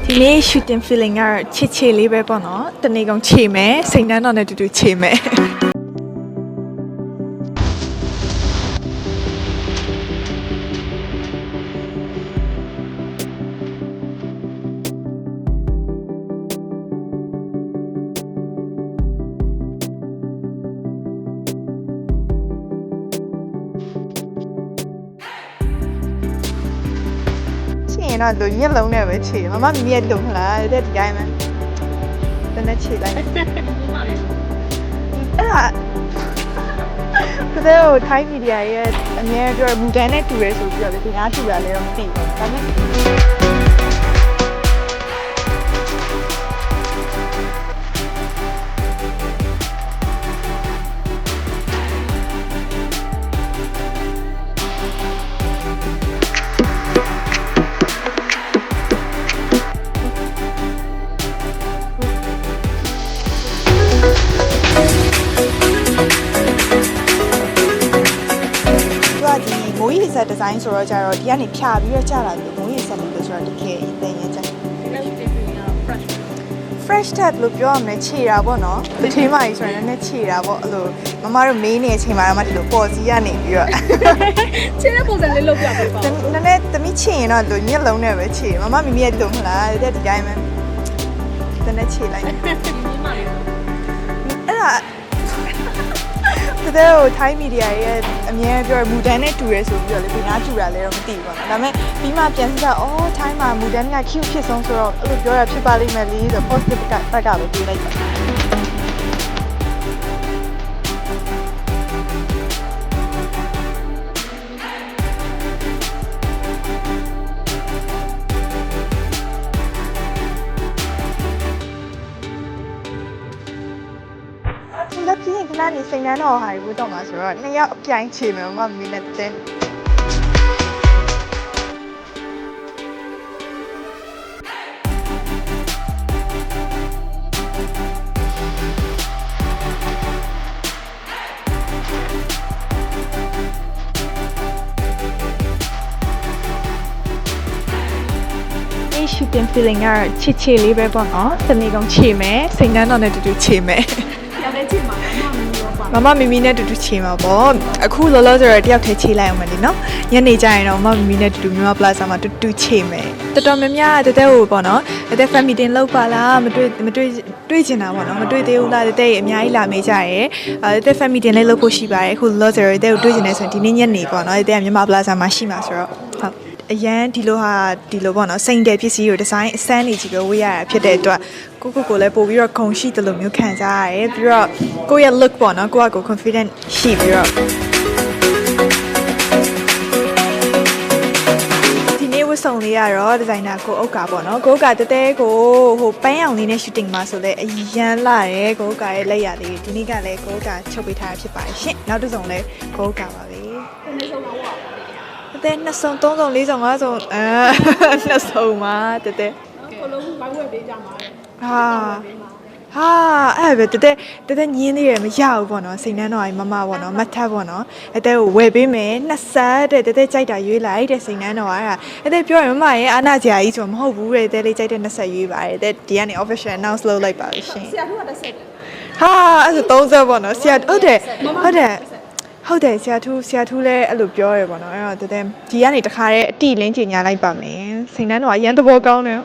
ဒီနေ့ shooting feeling ကချစ်လေးပဲပေါ့နော်တနေ့ကောင်ချေမယ်စိတ်နှမ်းတော့နဲ့တူတူချေမယ်တော့လူညက်လုံးနဲ့ပဲခြေမမမီးရဲ့လုံလားတဲ့ဒီတိုင်းမှာတနေ့ခြေလိုက်အဲ့ဒါကိုထိုင်းမီဒီယာရဲ့အများပြောမူတန်းနဲ့တူရဲဆိုပြီးတော့ဒီငါတူတာလည်းတော့မသိဘူးဒါပေမဲ့မိုးရေဆက်ဒီဇိုင်းဆိုတော့ကြတော့ဒီကနေဖြာပြီးတော့ကြာလာပြီးမိုးရေဆက်လို့ဆိုတော့ဒီခေတ်အရင်ကြိုက် fresh tap လို့ပြောရမယ်ခြေတာပေါ့နော်တထင်းမကြီးဆိုရင်လည်းခြေတာပေါ့အဲ့လိုမမတို့မေးနေတဲ့အချိန်မှာတော့ဒီလိုပေါ်စီကနေပြီးတော့ခြေတဲ့ပုံစံလေးလုပ်ပြပေးပါနည်းနည်းသမီးခြေရင်တော့လူညက်လုံးနဲ့ပဲခြေမမမီမီရဲ့လုံမလားတဲ့ဒီတိုင်းမှာတနေ့ခြေလိုက်အဲ့ဒါတဲ့ထိုင်းမီဒီယာရဲ့အများပြောမူတန်းနဲ့တူရဲဆိုပြီးတော့လေဒီငါတူတာလည်းတော့မသိဘူးပေါ့နော်ဒါပေမဲ့ပြီးမှပြန်စအော်ထိုင်းမှာမူတန်းက cute ဖြစ်ဆုံးဆိုတော့အဲ့လိုပြောရဖြစ်ပါလိမ့်မယ်လေဆို positive ကပဲပြေးလိုက်ပါလက်ပြင်းခဏနေစိတ်နှမ်းတော့ဟာဘူးတော့မှာဆိုတော့နှစ်ယောက်အပြိုင်ချေမယ်မမီနဲ့တဲ့shooting feeling ကချစ်လေးပဲပေါ့နော်တနေ့ကောင်ချေမယ်စိတ်နှမ်းတော့နဲ့တူတူချေမယ်မမမီမီနဲ့တူတူချေမှာပေါ့အခုလောလောဆယ်တယောက်တည်းချေလိုက်အောင်မလေးနော်ညနေကျရင်တော့မမီမီနဲ့တူတူမြန်မာ plaza မှာတူတူချေမယ်တော်တော်များများတတဲကိုပေါ့နော်တတဲ fan meeting လုပ်ပါလားမတွေ့ချင်တာပေါ့နော်မတွေ့သေးဘူးလားတတဲအများကြီးလာမေးကြရဲတတဲ fan meeting လေးလုပ်ဖို့ရှိပါတယ်အခုလောလောဆယ်တတဲကိုတွေ့ချင်တယ်ဆိုရင်ဒီနေ့ညနေပေါ့နော်တတဲကမြန်မာ plaza မှာရှိမှာဆိုတော့ဟုတ်အရန်ဒီလိုပေါ့နော်စိန်တယ်ပစ္စည်းကိုဒီဇိုင်းအစမ်းနေကြီးပဲဝေးရတာဖြစ်တဲ့အတွက်ကိုလည်းပို့ပြီးတော့ခုံရှိတယ်လို့မျိုးခံစားရတယ်ပြီးတော့ကိုရဲ့ look ပေါ့နော်ကိုက confident ရှိပြီးတော့ဒီနေ့ဝတ်စုံလေးကတော့ဒီဇိုင်နာကိုအုတ်ကပေါ့နော်ကိုကတဲတဲကိုဟိုပန်းရောင်လေးနဲ့ shooting မှာဆိုလဲအရန်လာတယ်ကိုကရဲ့လက်ရလေးဒီနေ့ကလည်းကိုကချုပ်ပေးထားတာဖြစ်ပါတယ်ရှင်နောက်တစ်စုံလဲကိုကပါပဲတဲ့နှစ်စုံသုံးစုံလေးစုံငါးစုံနှစ်စုံမှာတဲ့ကိုလုံးဘိုင်းဝက်ပေးကြမှာအဲ့ပဲတဲ့ညင်းသေးရမရဘူးပေါ့နော်စိတ်နှမ်းတော့မမပေါ့နော်မတ်ထပ်ပေါ့နော်အဲ့တဲ့ကိုဝယ်ပေးမယ်နှစ်ဆက်တဲ့ကြိုက်တာရွေးလိုက်တဲ့စိတ်နှမ်းတော့အဲ့တဲ့ပြောရင်မမရဲ့အာနာကြာကြီးဆိုမဟုတ်ဘူးတဲ့လေးကြိုက်တဲ့နှစ်ဆက်ရွေးပါတယ်တဲ့ဒီကနေ official announce လုပ်လိုက်ပါရှင်ဆရာတို့ကတစ်ဆက်အဲ့ဒါ30ပေါ့နော်ဆရာဟုတ်တယ်ဆရာထူးလည်းအဲ့လိုပြောရပေါ့နော်အဲ့တော့တဲ့ဒီကနေတခါတည်းအတိလင်းကျင်ညာလိုက်ပါမယ်စိတ်နှမ်းတော့အရန်သဘောကောင်းတယ်